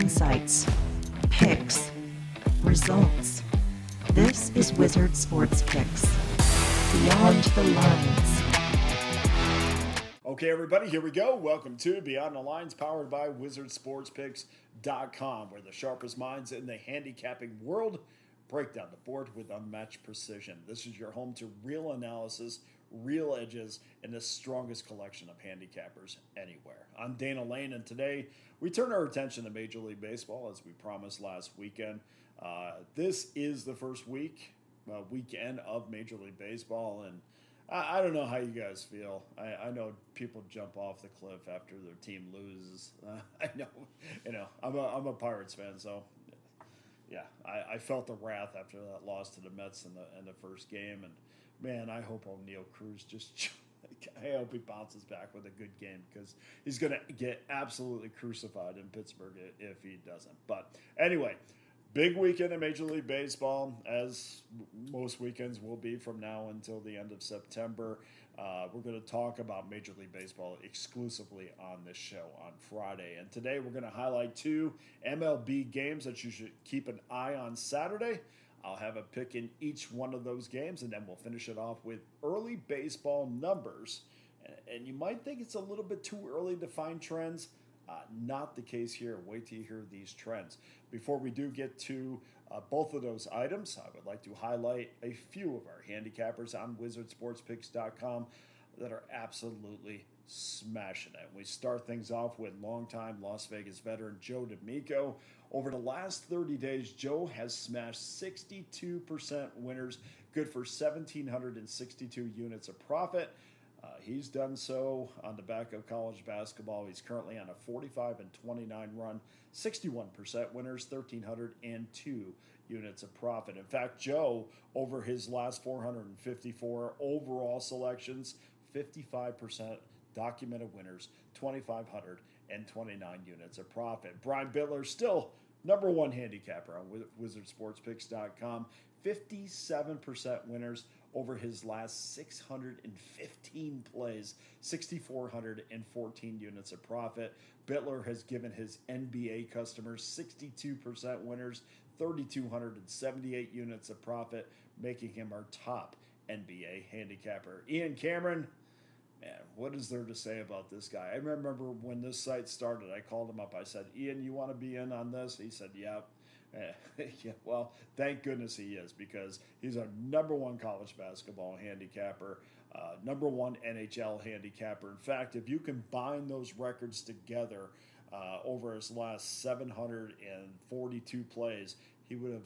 insights, picks, results. This is Wizard Sports Picks. Beyond the Lines. Okay, everybody, here we go. Welcome to Beyond the Lines, powered by WizardSportsPicks.com, where the sharpest minds in the handicapping world break down the board with unmatched precision. This is your home to real analysis, real edges, and the strongest collection of handicappers anywhere. I'm Dana Lane, and today we turn our attention to Major League Baseball, as we promised last weekend. This is the first weekend of Major League Baseball, and I don't know how you guys feel. I know people jump off the cliff after their team loses. I know, I'm a Pirates fan, so yeah, I felt the wrath after that loss to the Mets in the first game, and man, I hope O'Neal Cruz I hope he bounces back with a good game, because he's going to get absolutely crucified in Pittsburgh if he doesn't. But anyway, big weekend in Major League Baseball, as most weekends will be from now until the end of September. We're going to talk about Major League Baseball exclusively on this show on Friday. And today we're going to highlight two MLB games that you should keep an eye on Saturday. I'll have a pick in each one of those games, and then we'll finish it off with early baseball numbers. And you might think it's a little bit too early to find trends. Not the case here. Wait till you hear these trends. Before we do get to both of those items, I would like to highlight a few of our handicappers on WizardSportsPicks.com that are absolutely smashing it. We start things off with longtime Las Vegas veteran Joe D'Amico. Over the last 30 days, Joe has smashed 62% winners, good for 1,762 units of profit. He's done so on the back of college basketball. He's currently on a 45-29 run, 61% winners, 1,302 units of profit. In fact, Joe, over his last 454 overall selections, 55% documented winners, 2,529 units of profit. Brian Bittler, still number one handicapper on WizardSportsPicks.com, 57% winners over his last 615 plays, 6,414 units of profit. Bittler has given his NBA customers 62% winners, 3,278 units of profit, making him our top NBA handicapper. Ian Cameron, man, what is there to say about this guy? I remember when this site started, I called him up. I said, Ian, you want to be in on this? He said, yep. Yeah, well, thank goodness he is, because he's our number one college basketball handicapper, number one NHL handicapper. In fact, if you combine those records together over his last 742 plays, he would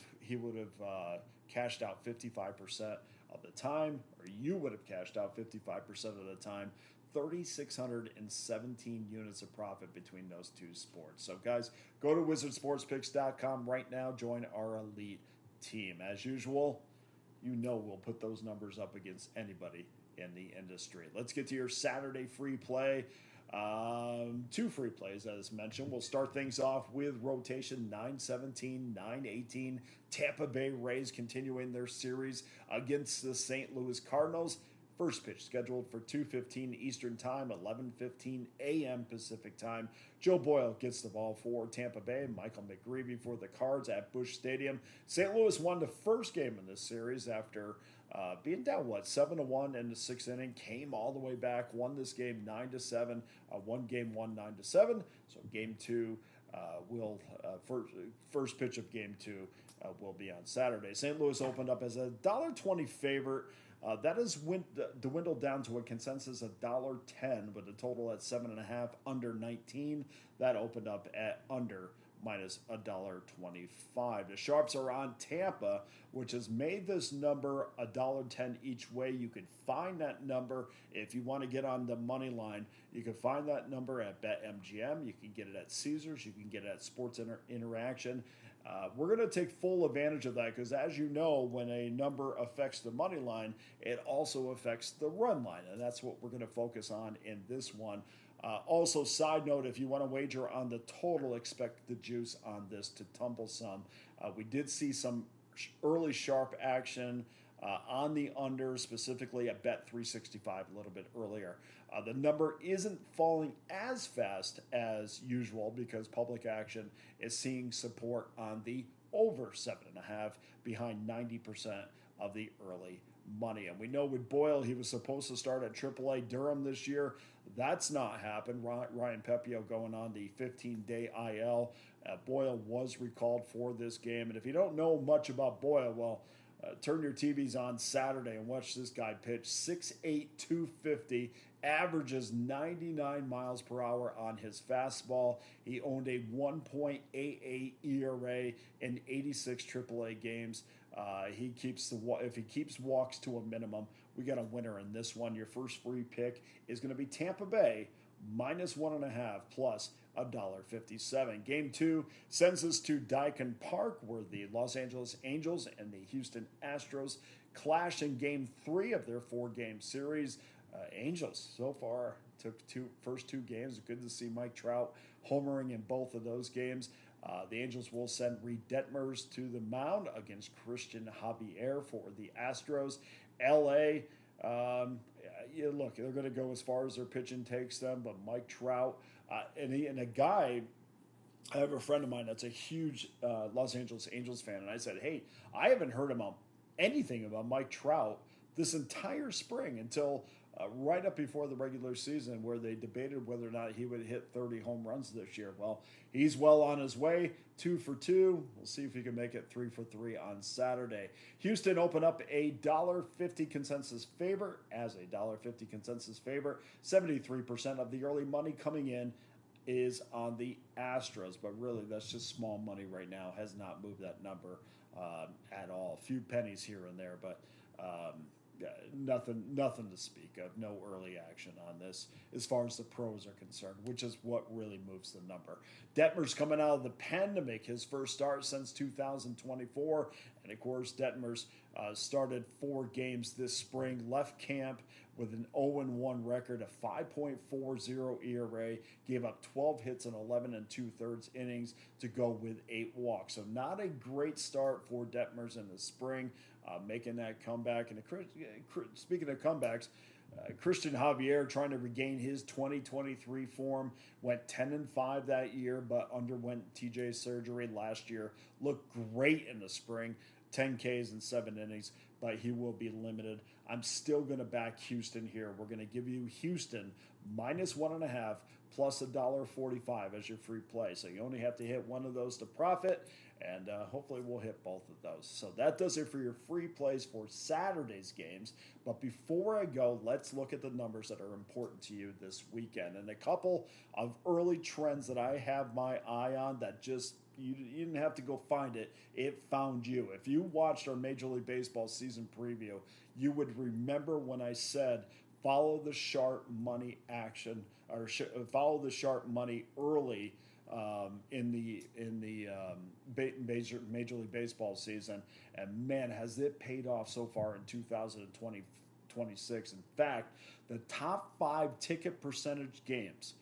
have cashed out 55% of the time, or you would have cashed out 55% of the time. 3,617 units of profit between those two sports. So, guys, go to WizardSportsPicks.com right now. Join our elite team. As usual, we'll put those numbers up against anybody in the industry. Let's get to your Saturday free play. Two free plays, as mentioned. We'll start things off with rotation 9-17, 9-18. Tampa Bay Rays continuing their series against the St. Louis Cardinals. First pitch scheduled for 2:15 Eastern Time, 11:15 a.m. Pacific Time. Joe Boyle gets the ball for Tampa Bay. Michael McGreevy for the Cards at Busch Stadium. St. Louis won the first game in this series after being down, 7-1 in the sixth inning. Came all the way back, won this game 9-7. One game won 9-7. So game two first pitch of game two will be on Saturday. St. Louis opened up as a $1.20 favorite. That has dwindled down to a consensus of $1.10, with a total at 7.5, under 19. That opened up at under minus $1.25. The Sharps are on Tampa, which has made this number $1.10 each way. You can find that number if you want to get on the money line. You can find that number at BetMGM. You can get it at Caesars. You can get it at Sports Interaction. We're going to take full advantage of that, because, as you know, when a number affects the money line, it also affects the run line, and that's what we're going to focus on in this one. Also, side note, if you want to wager on the total, expect the juice on this to tumble some. We did see some early sharp action on the under, specifically at Bet 365 a little bit earlier. The number isn't falling as fast as usual because public action is seeing support on the over 7.5 behind 90% of the early money. And we know with Boyle, he was supposed to start at AAA Durham this year. That's not happened. Ryan Pepio going on the 15-day IL. Boyle was recalled for this game. And if you don't know much about Boyle, well, turn your TVs on Saturday and watch this guy pitch. 6'8", 250, averages 99 miles per hour on his fastball. He owned a 1.88 ERA in 86 AAA games. If he keeps walks to a minimum, we got a winner in this one. Your first free pick is going to be Tampa Bay -1.5 plus $1.57. Game 2 sends us to Daikon Park, where the Los Angeles Angels and the Houston Astros clash in Game 3 of their 4-game series. Angels so far took first two games. Good to see Mike Trout homering in both of those games. The Angels will send Reid Detmers to the mound against Christian Javier for the Astros. LA, look, they're going to go as far as their pitching takes them, but Mike Trout and a guy, I have a friend of mine that's a huge Los Angeles Angels fan, and I said, hey, I haven't heard about anything about Mike Trout this entire spring until right up before the regular season, where they debated whether or not he would hit 30 home runs this year. Well, he's well on his way, 2 for 2. We'll see if he can make it 3 for 3 on Saturday. Houston opened up a $1.50 consensus favor as a $1.50 consensus favor. 73% of the early money coming in is on the Astros, but really that's just small money right now. Has not moved that number at all. A few pennies here and there, but nothing to speak of. No early action on this as far as the pros are concerned, which is what really moves the number. Detmers coming out of the pen to make his first start since 2024, and of course Detmers started 4 games this spring, left camp with an 0-1 record, a 5.40 ERA, gave up 12 hits in 11 2/3 innings to go with 8 walks. So not a great start for Detmers in the spring, making that comeback. And speaking of comebacks, Christian Javier trying to regain his 2023 form, went 10-5 that year, but underwent TJ surgery last year. Looked great in the spring, 10 Ks in 7 innings, but he will be limited. I'm still going to back Houston here. We're going to give you Houston -1.5 plus $1.45 as your free play. So you only have to hit one of those to profit, and hopefully we'll hit both of those. So that does it for your free plays for Saturday's games. But before I go, let's look at the numbers that are important to you this weekend. And a couple of early trends that I have my eye on that just you didn't have to go find it. It found you. If you watched our Major League Baseball season preview, you would remember when I said follow the sharp money action, or follow the sharp money early in the Major League Baseball season. And man, has it paid off so far in 2026. In fact, the top 5 ticket percentage games,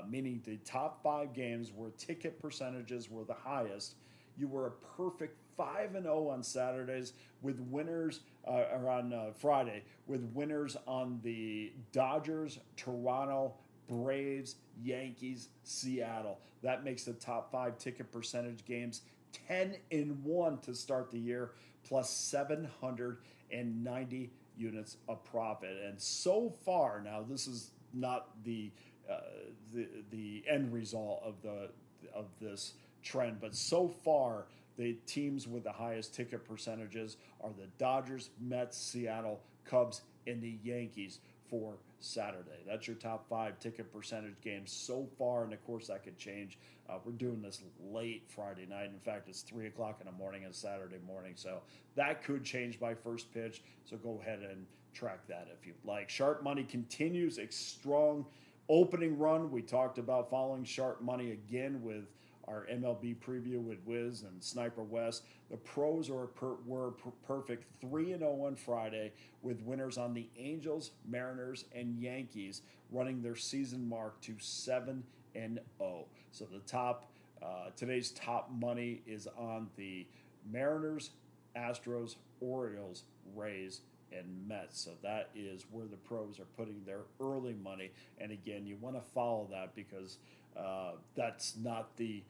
meaning the top 5 games where ticket percentages were the highest, you were a perfect 5-0 on Saturdays with winners, or on Friday, with winners on the Dodgers, Toronto, Braves, Yankees, Seattle. That makes the top 5 ticket percentage games 10-1 to start the year, plus 790 units of profit. And so far, now this is not the end result of this trend, but so far the teams with the highest ticket percentages are the Dodgers, Mets, Seattle, Cubs, and the Yankees for Saturday. That's your top 5 ticket percentage games so far, and of course that could change. We're doing this late Friday night. In fact, it's 3 o'clock in the morning on Saturday morning, so that could change by first pitch. So go ahead and track that if you'd like. Sharp money continues its strong opening run. We talked about following sharp money again with our MLB preview with Wiz and Sniper West. The pros were perfect 3-0 on Friday, with winners on the Angels, Mariners, and Yankees running their season mark to 7-0. So the today's top money is on the Mariners, Astros, Orioles, Rays, and Mets. So that is where the pros are putting their early money. And again, you want to follow that because that's not the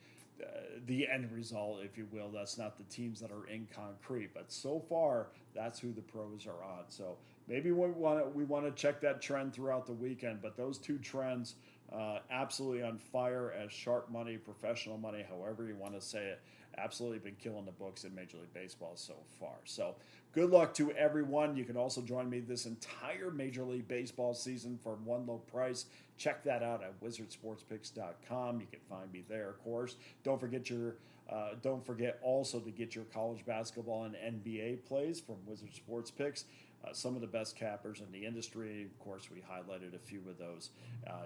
end result, if you will. That's not the teams that are in concrete. But so far, that's who the pros are on. So maybe we want to check that trend throughout the weekend. But those two trends, absolutely on fire as sharp money, professional money, however you want to say it. Absolutely been killing the books in Major League Baseball so far. So good luck to everyone. You can also join me this entire Major League Baseball season for one low price. Check that out at wizardsportspicks.com. You can find me there, of course. Don't forget also to get your college basketball and NBA plays from Wizard Sports Picks. Some of the best cappers in the industry. Of course, we highlighted a few of those.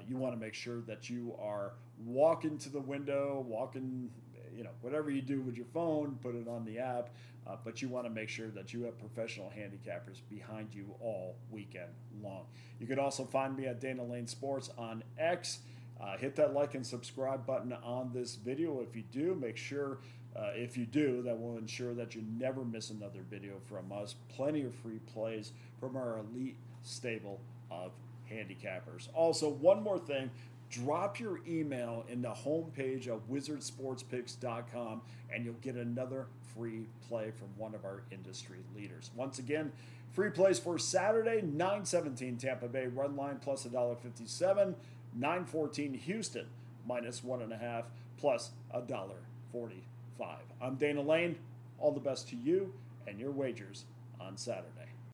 You want to make sure that you are walking to the window, whatever you do with your phone, put it on the app. But you want to make sure that you have professional handicappers behind you all weekend long. You can also find me at Dana Lane Sports on X. Hit that like and subscribe button on this video. If you do, make sure that will ensure that you never miss another video from us. Plenty of free plays from our elite stable of handicappers. Also, one more thing. Drop your email in the homepage of wizardsportspicks.com and you'll get another free play from one of our industry leaders. Once again, free plays for Saturday, 9:17 Tampa Bay run line plus $1.57, 9:14 Houston minus 1.5 plus $1.45. I'm Dana Lane. All the best to you and your wagers on Saturday.